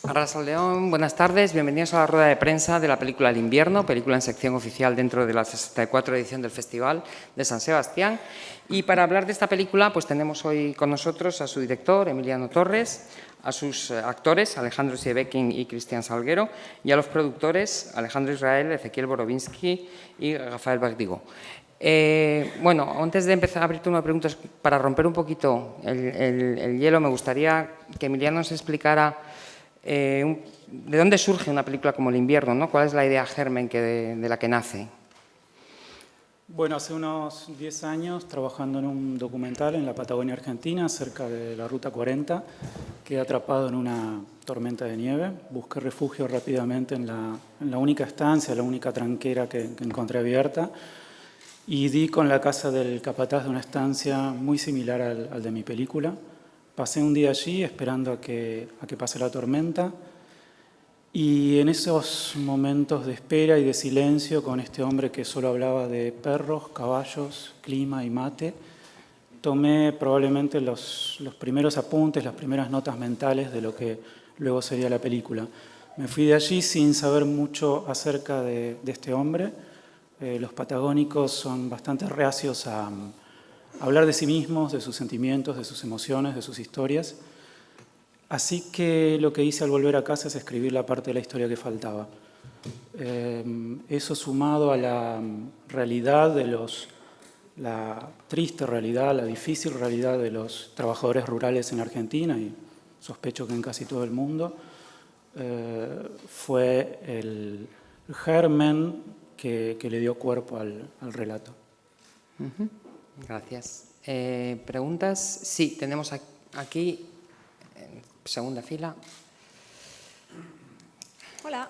Arrasaldón, buenas tardes, bienvenidos a la rueda de prensa de la película El invierno, película en sección oficial dentro de la 64 edición del Festival de San Sebastián. Y para hablar de esta película, pues tenemos hoy con nosotros a su director, Emiliano Torres, a sus actores, Alejandro Sieveking y Cristian Salguero, y a los productores, Alejandro Israel, Ezequiel Borovinsky y Rafael Verdigo. Bueno, antes de empezar a abrirte una pregunta, para romper un poquito el hielo, me gustaría que Emiliano nos explicara ¿de dónde surge una película como El invierno, ¿no? ¿Cuál es la idea germen de la que nace? Bueno, hace unos 10 años, trabajando en un documental en la Patagonia Argentina, cerca de la Ruta 40, quedé atrapado en una tormenta de nieve. Busqué refugio rápidamente en la única estancia, la única tranquera que encontré abierta, y di con la casa del capataz de una estancia muy similar al de mi película. Pasé un día allí esperando a que pase la tormenta, y en esos momentos de espera y de silencio con este hombre que solo hablaba de perros, caballos, clima y mate, tomé probablemente los primeros apuntes, las primeras notas mentales de lo que luego sería la película. Me fui de allí sin saber mucho acerca de este hombre. Los patagónicos son bastante reacios a hablar de sí mismos, de sus sentimientos, de sus emociones, de sus historias. Así que lo que hice al volver a casa es escribir la parte de la historia que faltaba. Eso sumado a la realidad la triste realidad, la difícil realidad de los trabajadores rurales en Argentina y sospecho que en casi todo el mundo, fue el germen que le dio cuerpo al relato. Gracias. ¿Preguntas? Sí, tenemos aquí, en segunda fila. Hola,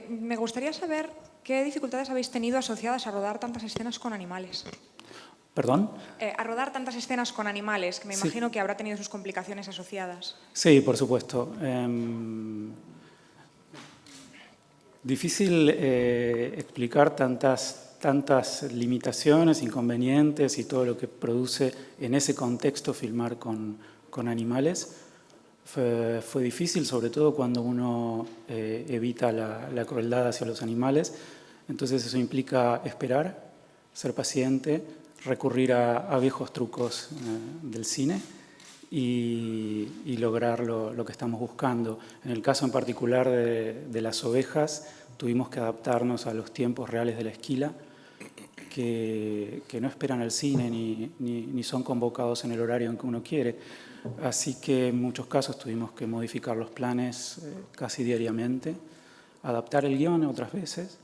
me gustaría saber qué dificultades habéis tenido asociadas a rodar tantas escenas con animales. ¿Perdón? A rodar tantas escenas con animales, que me imagino que habrá tenido sus complicaciones asociadas. Sí, por supuesto. Difícil explicar tantas limitaciones, inconvenientes y todo lo que produce en ese contexto filmar con animales. Fue difícil, sobre todo cuando uno evita la crueldad hacia los animales. Entonces eso implica esperar, ser paciente, recurrir a viejos trucos del cine y lograr lo que estamos buscando. En el caso en particular de las ovejas, tuvimos que adaptarnos a los tiempos reales de la esquila, que no esperan al cine ni son convocados en el horario en que uno quiere. Así que en muchos casos tuvimos que modificar los planes casi diariamente, adaptar el guión otras veces,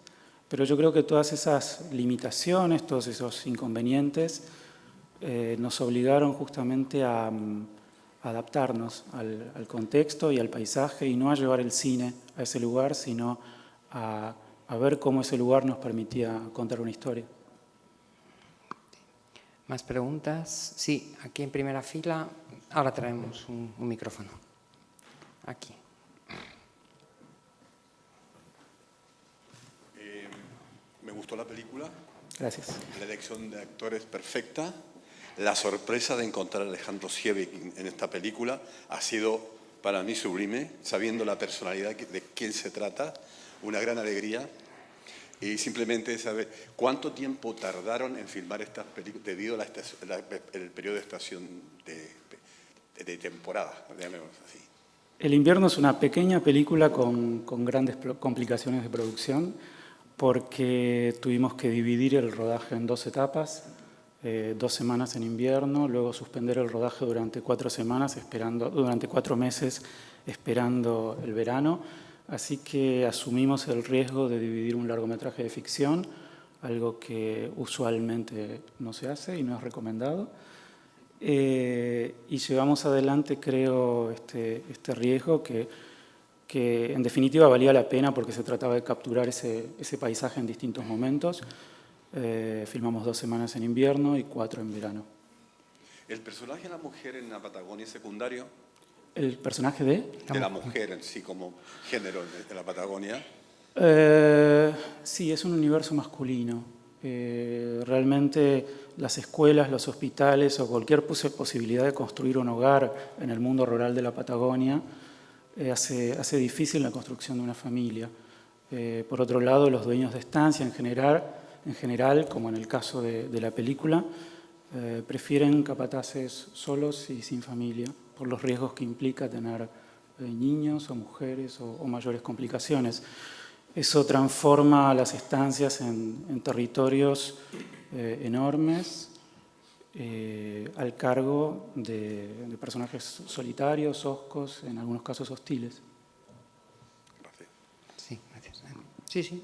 pero yo creo que todas esas limitaciones, todos esos inconvenientes nos obligaron justamente a adaptarnos al contexto y al paisaje y no a llevar el cine a ese lugar, sino a ver cómo ese lugar nos permitía contar una historia. ¿Más preguntas? Sí, aquí en primera fila. Ahora traemos un micrófono. Aquí. Me gustó la película. Gracias. La elección de actores perfecta. La sorpresa de encontrar a Alejandro Sieveking en esta película ha sido para mí sublime, sabiendo la personalidad de quién se trata, una gran alegría. Y simplemente saber cuánto tiempo tardaron en filmar estas películas debido al periodo de estación de temporada, llamémoslo así. El invierno es una pequeña película con grandes complicaciones de producción porque tuvimos que dividir el rodaje en 2 etapas, 2 semanas en invierno, luego suspender el rodaje durante 4 semanas, durante 4 meses esperando el verano. Así que asumimos el riesgo de dividir un largometraje de ficción, algo que usualmente no se hace y no es recomendado. Y llevamos adelante, creo, este riesgo que en definitiva valía la pena porque se trataba de capturar ese paisaje en distintos momentos. Filmamos 2 semanas en invierno y 4 en verano. ¿El personaje de la mujer en la Patagonia es secundario? ¿El personaje de? De la mujer en sí como género de la Patagonia. Sí, es un universo masculino. Realmente las escuelas, los hospitales o cualquier posibilidad de construir un hogar en el mundo rural de la Patagonia hace difícil la construcción de una familia. Por otro lado, los dueños de estancia en general, como en el caso de la película, prefieren capataces solos y sin familia, por los riesgos que implica tener niños o mujeres o mayores complicaciones. Eso transforma las estancias en territorios enormes al cargo de personajes solitarios, hoscos, en algunos casos hostiles. Gracias. Sí, gracias. Sí, sí.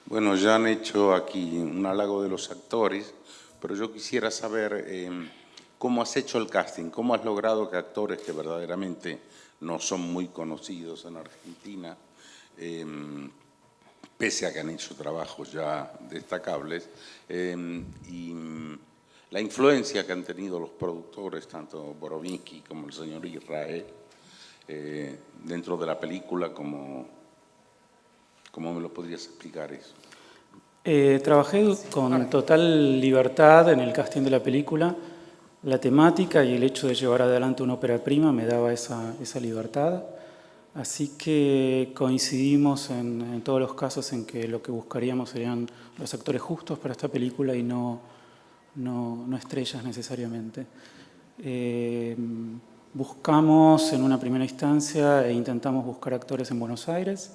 Bueno, ya han hecho aquí un halago de los actores, pero yo quisiera saber cómo has hecho el casting, cómo has logrado que actores que verdaderamente no son muy conocidos en Argentina, pese a que han hecho trabajos ya destacables, y la influencia que han tenido los productores, tanto Borovinsky como el señor Israel, dentro de la película, ¿cómo me lo podrías explicar eso? Trabajé con total libertad en el casting de la película. La temática y el hecho de llevar adelante una ópera prima me daba esa libertad. Así que coincidimos en todos los casos en que lo que buscaríamos serían los actores justos para esta película y no estrellas necesariamente. Buscamos en una primera instancia e intentamos buscar actores en Buenos Aires.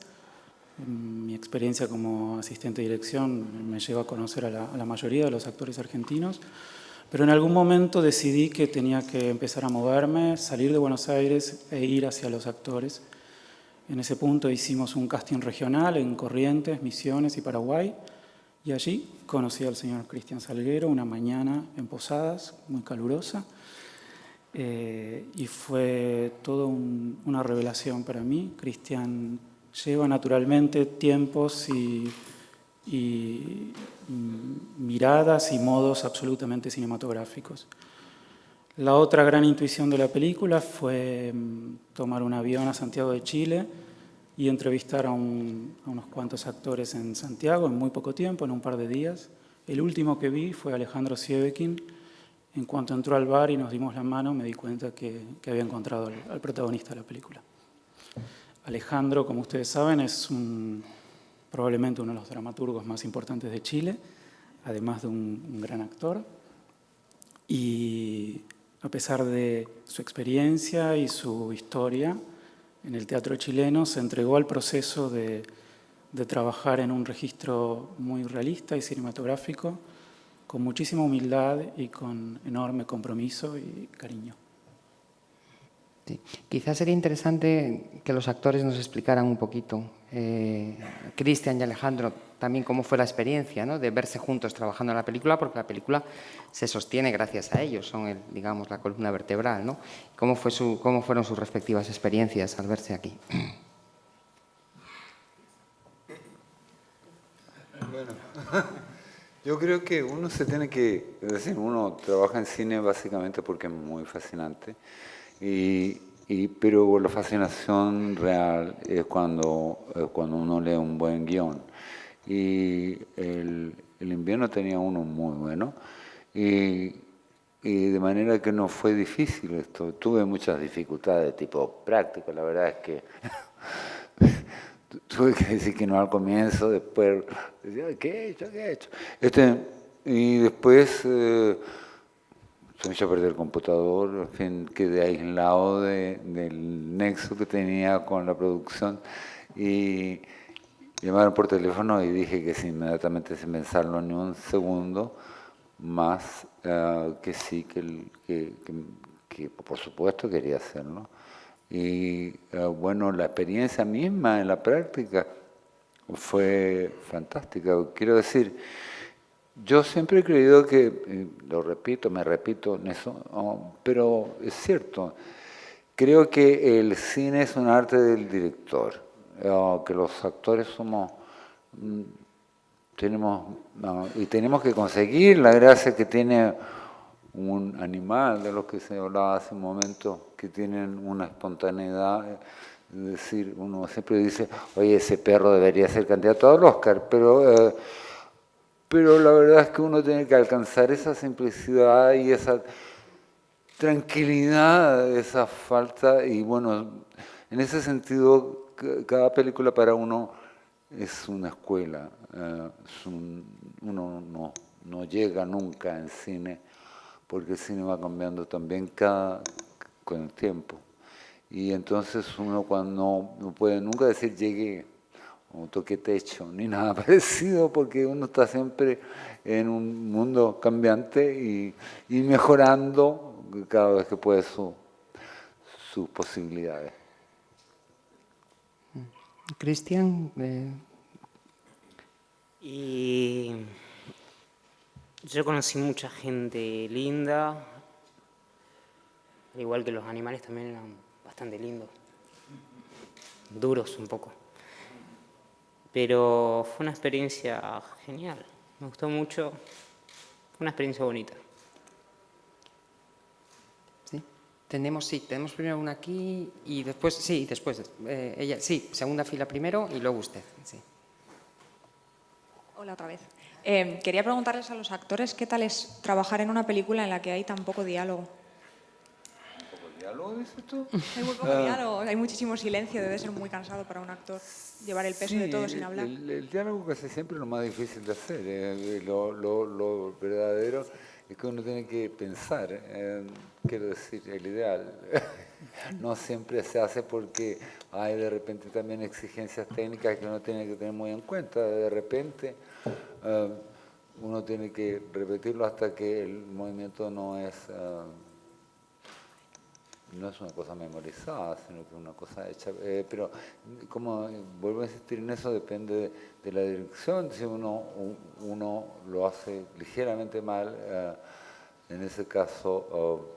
Mi experiencia como asistente de dirección me lleva a conocer a la mayoría de los actores argentinos, pero en algún momento decidí que tenía que empezar a moverme, salir de Buenos Aires e ir hacia los actores. En ese punto hicimos un casting regional en Corrientes, Misiones y Paraguay, y allí conocí al señor Cristian Salguero una mañana en Posadas, muy calurosa, y fue todo una revelación para mí. Cristian lleva naturalmente tiempos y miradas y modos absolutamente cinematográficos. La otra gran intuición de la película fue tomar un avión a Santiago de Chile y entrevistar a unos cuantos actores en Santiago en muy poco tiempo, en un par de días. El último que vi fue Alejandro Sievekin. En cuanto entró al bar y nos dimos la mano, me di cuenta que había encontrado al protagonista de la película. Alejandro, como ustedes saben, es probablemente uno de los dramaturgos más importantes de Chile, además de un gran actor. Y a pesar de su experiencia y su historia en el teatro chileno, se entregó al proceso de trabajar en un registro muy realista y cinematográfico, con muchísima humildad y con enorme compromiso y cariño. Sí. Quizás sería interesante que los actores nos explicaran un poquito, Cristian y Alejandro, también cómo fue la experiencia, ¿no?, de verse juntos trabajando en la película, porque la película se sostiene gracias a ellos, son digamos, la columna vertebral, ¿no? ¿Cómo fueron sus respectivas experiencias al verse aquí? Bueno, yo creo que uno se tiene que, es decir, uno trabaja en cine básicamente porque es muy fascinante. Pero la fascinación real es cuando uno lee un buen guión. Y el invierno tenía uno muy bueno. Y de manera que no fue difícil esto. Tuve muchas dificultades de tipo práctico. La verdad es que tuve que decir que no al comienzo. Después decía, ¿qué he hecho? Y después... se me echó a perder el computador, en fin, quedé aislado del nexo que tenía con la producción y llamaron por teléfono y dije que sí, inmediatamente sin pensarlo ni un segundo más, que sí, que por supuesto quería hacerlo. Y bueno, la experiencia misma en la práctica fue fantástica. Quiero decir, yo siempre he creído que, me repito en eso, pero es cierto, creo que el cine es un arte del director, que los actores tenemos que conseguir la gracia que tiene un animal, de los que se hablaba hace un momento, que tienen una espontaneidad. Es decir, uno siempre dice, oye, ese perro debería ser candidato al Oscar, pero la verdad es que uno tiene que alcanzar esa simplicidad y esa tranquilidad, esa falta, y bueno, En ese sentido, cada película para uno es una escuela. Uno no llega nunca en cine, porque el cine va cambiando también con el tiempo. Y entonces uno cuando no puede nunca decir llegué o toqué techo, ni nada parecido, porque uno está siempre en un mundo cambiante y mejorando cada vez que puede sus posibilidades. Cristian, Y yo conocí mucha gente linda, al igual que los animales también eran bastante lindos, duros un poco. Pero fue una experiencia genial, me gustó mucho, fue una experiencia bonita. ¿sí? Tenemos primero una aquí y después, ella, sí, segunda fila primero y luego usted, sí. Hola otra vez. Quería preguntarles a los actores qué tal es trabajar en una película en la que hay tan poco diálogo. ¿Poco diálogo, dices tú? Hay muy poco diálogo, hay muchísimo silencio, debe ser muy cansado para un actor llevar el peso de todo sin hablar. El diálogo casi siempre es lo más difícil de hacer. Lo verdadero es que uno tiene que pensar, quiero decir, el ideal. No siempre se hace porque hay de repente también exigencias técnicas que uno tiene que tener muy en cuenta. De repente uno tiene que repetirlo hasta que el movimiento no es una cosa memorizada, sino que es una cosa hecha. Pero como vuelvo a insistir en eso, depende de la dirección. Si uno lo hace ligeramente mal, en ese caso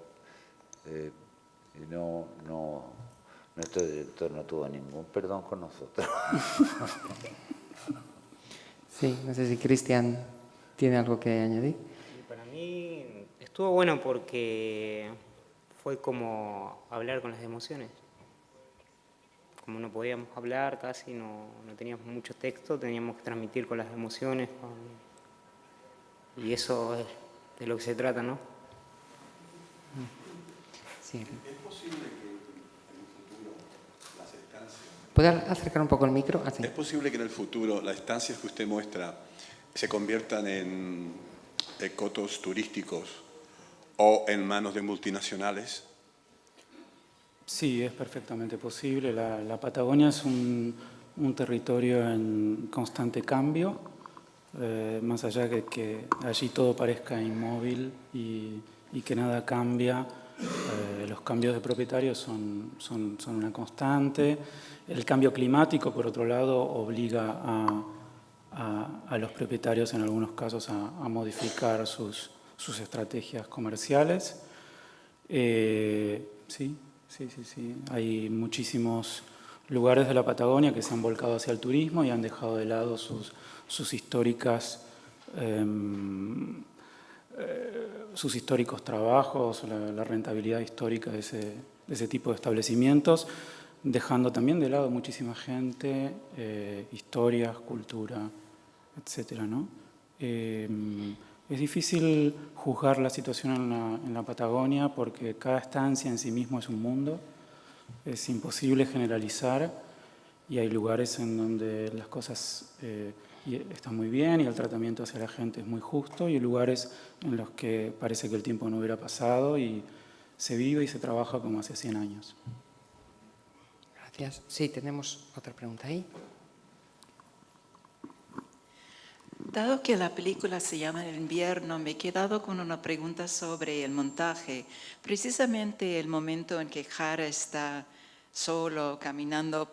nuestro director no tuvo ningún perdón con nosotros. Sí, no sé si Cristian tiene algo que añadir. Y para mí estuvo bueno porque fue como hablar con las emociones. Como no podíamos hablar casi, no teníamos mucho texto, teníamos que transmitir con las emociones. Y eso es de lo que se trata, ¿no? Sí. ¿Es posible que en el futuro las estancias... ¿Puede acercar un poco el micro? Ah, sí. ¿Es posible que en el futuro las estancias que usted muestra se conviertan en cotos turísticos o en manos de multinacionales? Sí, es perfectamente posible. La Patagonia es un territorio en constante cambio, más allá de que allí todo parezca inmóvil y que nada cambia. Los cambios de propietarios son una constante. El cambio climático, por otro lado, obliga a los propietarios en algunos casos a modificar sus estrategias comerciales. Sí. Hay muchísimos lugares de la Patagonia que se han volcado hacia el turismo y han dejado de lado sus históricos trabajos, la rentabilidad histórica de ese tipo de establecimientos, dejando también de lado muchísima gente, historias, cultura, etcétera, ¿no? Es difícil juzgar la situación en la Patagonia porque cada estancia en sí mismo es un mundo. Es imposible generalizar y hay lugares en donde las cosas están muy bien y el tratamiento hacia la gente es muy justo y hay lugares en los que parece que el tiempo no hubiera pasado y se vive y se trabaja como hace 100 años. Gracias. Sí, tenemos otra pregunta ahí. Dado que la película se llama El invierno, me he quedado con una pregunta sobre el montaje. Precisamente el momento en que Jara está solo caminando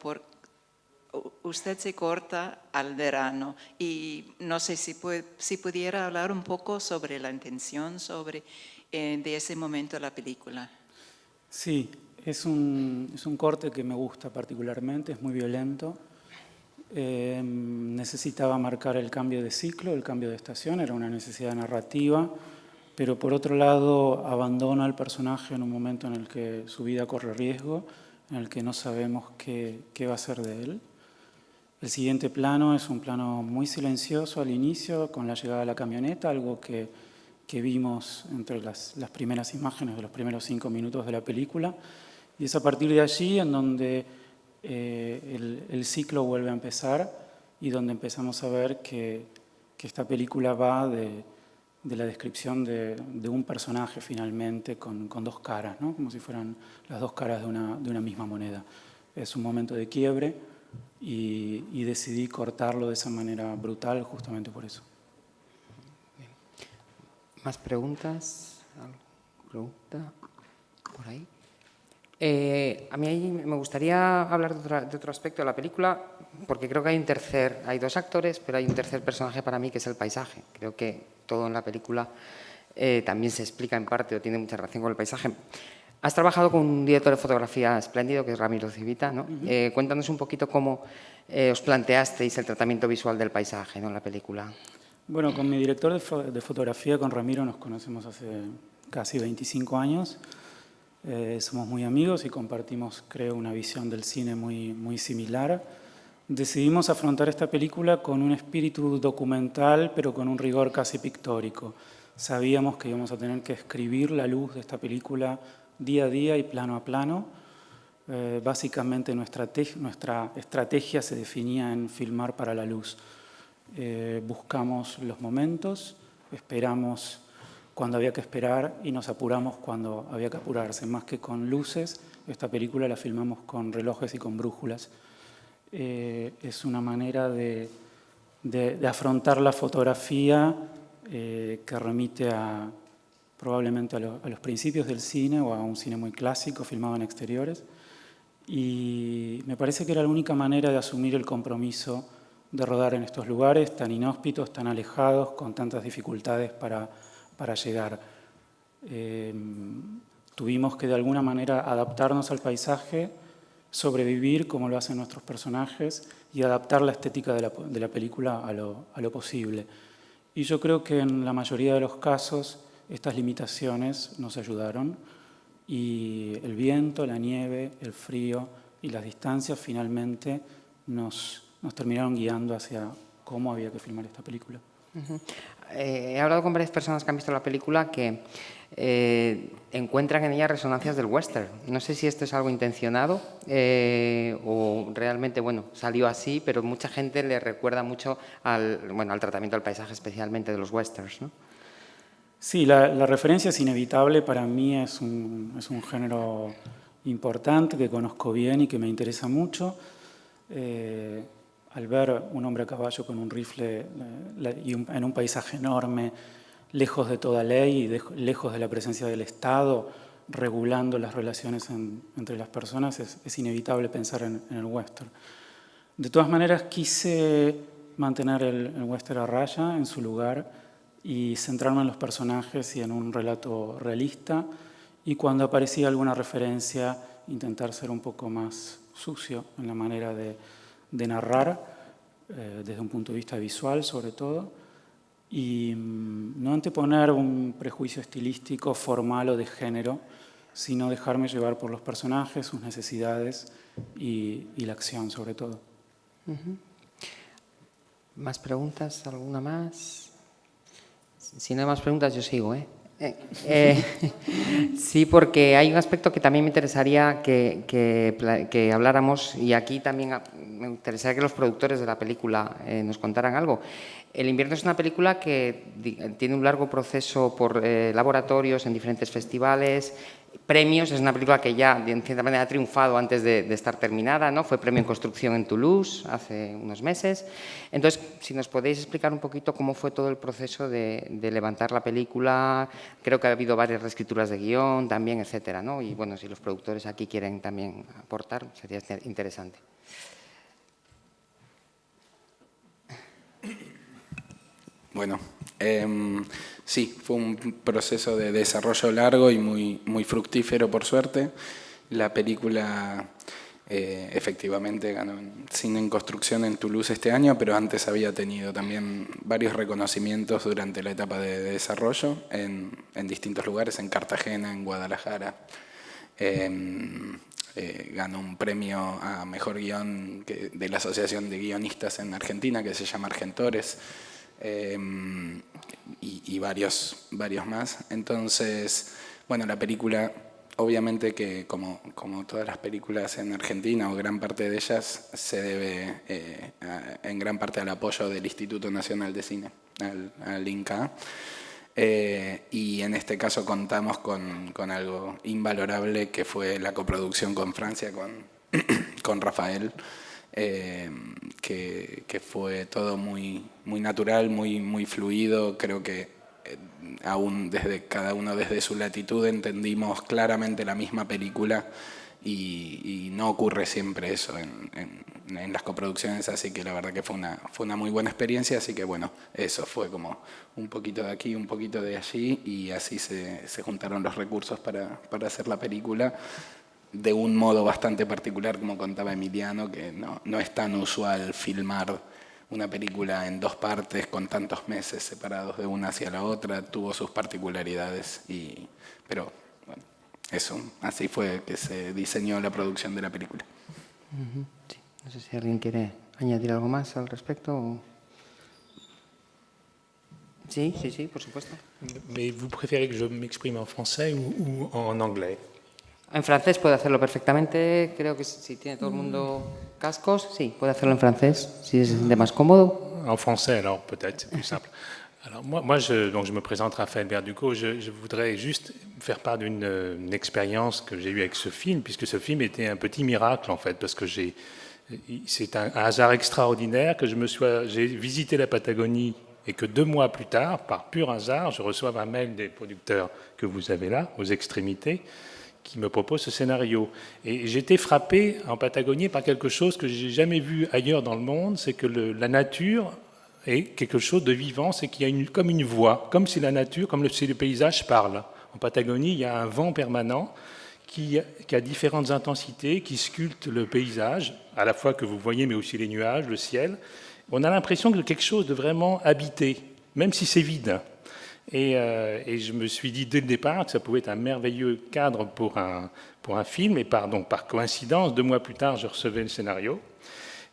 usted se corta al verano y no sé si pudiera hablar un poco sobre la intención de ese momento de la película. Sí, es un corte que me gusta particularmente, es muy violento. Necesitaba marcar el cambio de ciclo, el cambio de estación, era una necesidad narrativa, pero por otro lado abandona al personaje en un momento en el que su vida corre riesgo, en el que no sabemos qué va a ser de él. El siguiente plano es un plano muy silencioso al inicio, con la llegada de la camioneta, algo que vimos entre las primeras imágenes de los primeros 5 minutos de la película, y es a partir de allí en donde el ciclo vuelve a empezar y donde empezamos a ver que esta película va de la descripción de un personaje finalmente con dos caras, ¿no? Como si fueran las dos caras de una misma moneda. Es un momento de quiebre y decidí cortarlo de esa manera brutal justamente por eso. ¿Más preguntas? ¿Pregunta por ahí? A mí ahí me gustaría hablar de otro aspecto de la película, porque creo que hay dos actores, pero hay un tercer personaje para mí que es el paisaje. Creo que todo en la película también se explica en parte o tiene mucha relación con el paisaje. Has trabajado con un director de fotografía espléndido, que es Ramiro Civita, ¿no? Cuéntanos un poquito cómo os planteasteis el tratamiento visual del paisaje, ¿no?, en la película. Bueno, con mi director de fotografía, con Ramiro, nos conocemos hace casi 25 años. Somos muy amigos y compartimos, creo, una visión del cine muy similar. Decidimos afrontar esta película con un espíritu documental, pero con un rigor casi pictórico. Sabíamos que íbamos a tener que escribir la luz de esta película día a día y plano a plano. Básicamente nuestra estrategia se definía en filmar para la luz. Buscamos los momentos, esperamos cuando había que esperar y nos apuramos cuando había que apurarse. Más que con luces, esta película la filmamos con relojes y con brújulas. Es una manera de afrontar la fotografía que remite probablemente a los principios del cine o a un cine muy clásico filmado en exteriores. Y me parece que era la única manera de asumir el compromiso de rodar en estos lugares tan inhóspitos, tan alejados, con tantas dificultades para llegar. Tuvimos que de alguna manera adaptarnos al paisaje, sobrevivir como lo hacen nuestros personajes y adaptar la estética de la película a lo posible. Y yo creo que en la mayoría de los casos estas limitaciones nos ayudaron y el viento, la nieve, el frío y las distancias finalmente nos terminaron guiando hacia cómo había que filmar esta película. He hablado con varias personas que han visto la película que encuentran en ella resonancias del western. No sé si esto es algo intencionado o realmente, bueno, salió así, pero mucha gente le recuerda mucho al tratamiento del paisaje, especialmente de los westerns, ¿no? Sí, la referencia es inevitable. Para mí es un género importante que conozco bien y que me interesa mucho. Al ver un hombre a caballo con un rifle en un paisaje enorme, lejos de toda ley y lejos de la presencia del Estado, regulando las relaciones entre las personas, es inevitable pensar en el western. De todas maneras, quise mantener el western a raya en su lugar y centrarme en los personajes y en un relato realista, y cuando aparecía alguna referencia, intentar ser un poco más sucio en la manera de narrar, desde un punto de vista visual sobre todo, y no anteponer un prejuicio estilístico, formal o de género, sino dejarme llevar por los personajes, sus necesidades y la acción sobre todo. ¿Más preguntas? ¿Alguna más? Si no hay más preguntas, yo sigo, sí, porque hay un aspecto que también me interesaría que habláramos, y aquí también me interesaría que los productores de la película nos contaran algo. El invierno es una película que tiene un largo proceso por laboratorios en diferentes festivales, premios. Es una película que ya, de cierta manera, ha triunfado antes de estar terminada, ¿no? Fue premio en construcción en Toulouse hace unos meses. Entonces, si nos podéis explicar un poquito cómo fue todo el proceso de levantar la película. Creo que ha habido varias reescrituras de guión también, etcétera, ¿no? Y bueno, si los productores aquí quieren también aportar, sería interesante. Bueno, sí, fue un proceso de desarrollo largo y muy fructífero, por suerte. La película efectivamente ganó Cine en Construcción en Toulouse este año, pero antes había tenido también varios reconocimientos durante la etapa de desarrollo en distintos lugares, en Cartagena, en Guadalajara. Ganó un premio a Mejor Guión de la Asociación de Guionistas en Argentina, que se llama Argentores. Y varios más. Entonces, bueno, la película obviamente que como todas las películas en Argentina, o gran parte de ellas, se debe en gran parte al apoyo del Instituto Nacional de Cine, al INCA. Y en este caso contamos con algo invalorable, que fue la coproducción con Francia, con Rafael, que fue todo muy natural, muy fluido. Creo que aún cada uno desde su latitud entendimos claramente la misma película, y no ocurre siempre eso en las coproducciones, así que la verdad que fue una muy buena experiencia. Así que bueno, eso fue como un poquito de aquí, un poquito de allí, y así se juntaron los recursos para hacer la película de un modo bastante particular, como contaba Emiliano, que no es tan usual filmar una película en 2 partes con tantos meses separados de una hacia la otra. Tuvo sus particularidades, pero bueno, eso, así fue que se diseñó la producción de la película. Sí. No sé si alguien quiere añadir algo más al respecto. Sí, por supuesto. Mais vous préférez que je m'exprime en français ou en anglais? En francés puede hacerlo perfectamente. Creo que si tiene todo el mundo cascos, sí, puede hacerlo en francés, si se siente más cómodo. En français, alors, peut-être, c'est plus simple. Alors, moi je me présente Raphaël Verducco. Je voudrais juste faire part d'une expérience que j'ai eue avec ce film, puisque ce film était un petit miracle, en fait, parce que c'est un hasard extraordinaire que j'ai visité la Patagonie, et que 2 mois plus tard, par pur hasard, je reçois un mail des producteurs que vous avez là, aux extrémités, qui me propose ce scénario. Et j'ai été frappé en Patagonie par quelque chose que j'ai jamais vu ailleurs dans le monde, c'est que la nature est quelque chose de vivant, c'est qu'il y a comme une voix, comme si la nature, comme si le paysage parle. En Patagonie, il y a un vent permanent qui a différentes intensités, qui sculpte le paysage, à la fois que vous voyez, mais aussi les nuages, le ciel. On a l'impression de quelque chose de vraiment habité, même si c'est vide. Et je me suis dit dès le départ que ça pouvait être un merveilleux cadre pour un film. Et par coïncidence, 2 mois plus tard, je recevais le scénario.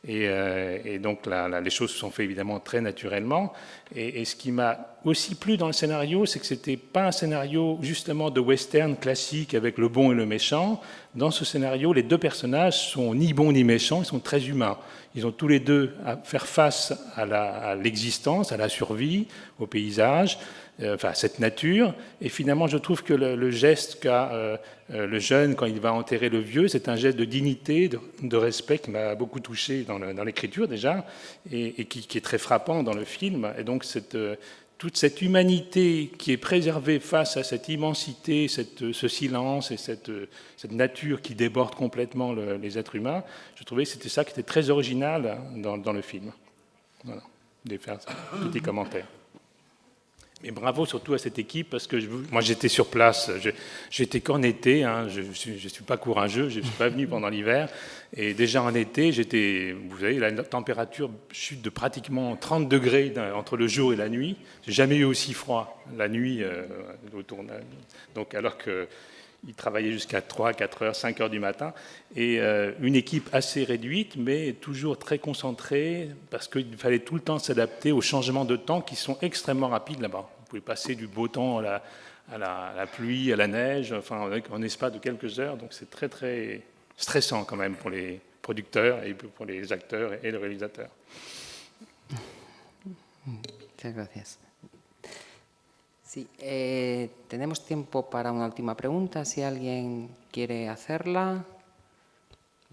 Et donc les choses se sont faites évidemment très naturellement. Et ce qui m'a aussi plu dans le scénario, c'est que ce n'était pas un scénario justement de western classique avec le bon et le méchant. Dans ce scénario, les 2 personnages sont ni bons ni méchants, ils sont très humains. Ils ont tous les 2 à faire face à l'existence, à la survie, au paysage, à cette nature. Et finalement, je trouve que le geste qu'a le jeune quand il va enterrer le vieux, c'est un geste de dignité, de respect qui m'a beaucoup touché dans l'écriture déjà, et qui est très frappant dans le film. Et donc toute cette humanité qui est préservée face à cette immensité, ce silence et cette nature qui déborde complètement les êtres humains, je trouvais que c'était ça qui était très original dans le film. Voilà, de faire un petit commentaire. Et bravo surtout à cette équipe, parce que moi j'étais sur place, j'étais qu'en été, hein, je suis pas courageux, je ne suis pas venu pendant l'hiver, et déjà en été, vous savez, la température chute de pratiquement 30 degrés entre le jour et la nuit. J'ai jamais eu aussi froid la nuit au tournage, donc alors qu'ils travaillaient jusqu'à 3, 4 heures, 5 heures du matin, et une équipe assez réduite, mais toujours très concentrée, parce qu'il fallait tout le temps s'adapter aux changements de temps qui sont extrêmement rapides là-bas. Vous pouvez passer du beau temps à la pluie, à la neige, enfin, en espace de quelques heures. Donc c'est très, très stressant quand même pour les producteurs et pour les acteurs et le réalisateur. Muchas gracias. Sí, tenemos tiempo para una última pregunta, si alguien quiere hacerla.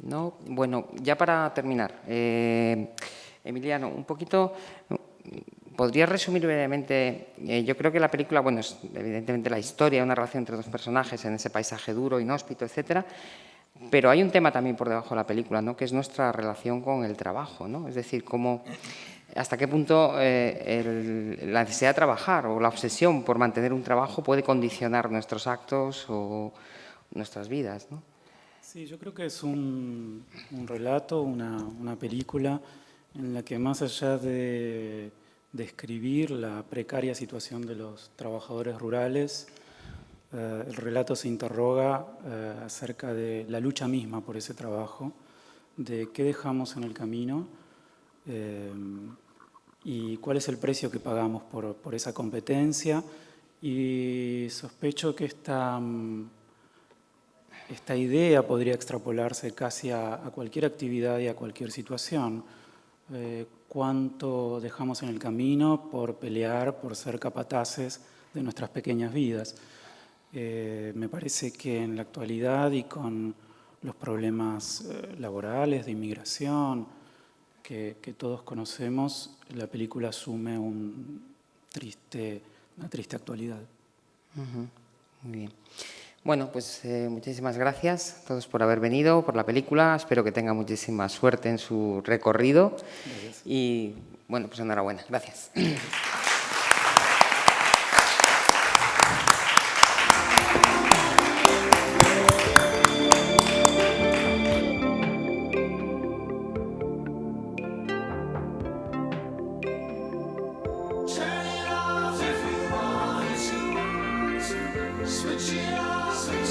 ¿No? Bueno, ya para terminar, Emiliano, un poquito... ¿Podrías resumir brevemente? Yo creo que la película, bueno, es evidentemente la historia, una relación entre 2 personajes en ese paisaje duro, inhóspito, etcétera, pero hay un tema también por debajo de la película, ¿no?, que es nuestra relación con el trabajo, ¿no? Es decir, hasta qué punto la necesidad de trabajar o la obsesión por mantener un trabajo puede condicionar nuestros actos o nuestras vidas, ¿no? Sí, yo creo que es un relato, una película en la que más allá de describir la precaria situación de los trabajadores rurales, el relato se interroga acerca de la lucha misma por ese trabajo, de qué dejamos en el camino y cuál es el precio que pagamos por esa competencia. Y sospecho que esta idea podría extrapolarse casi a cualquier actividad y a cualquier situación. Cuánto dejamos en el camino por pelear, por ser capataces de nuestras pequeñas vidas. Me parece que en la actualidad y con los problemas laborales, de inmigración, que todos conocemos, la película asume una triste actualidad. Muy bien. Bueno, pues muchísimas gracias a todos por haber venido, por la película. Espero que tengan muchísima suerte en su recorrido. Gracias. Y bueno, pues enhorabuena. Gracias. Switch it off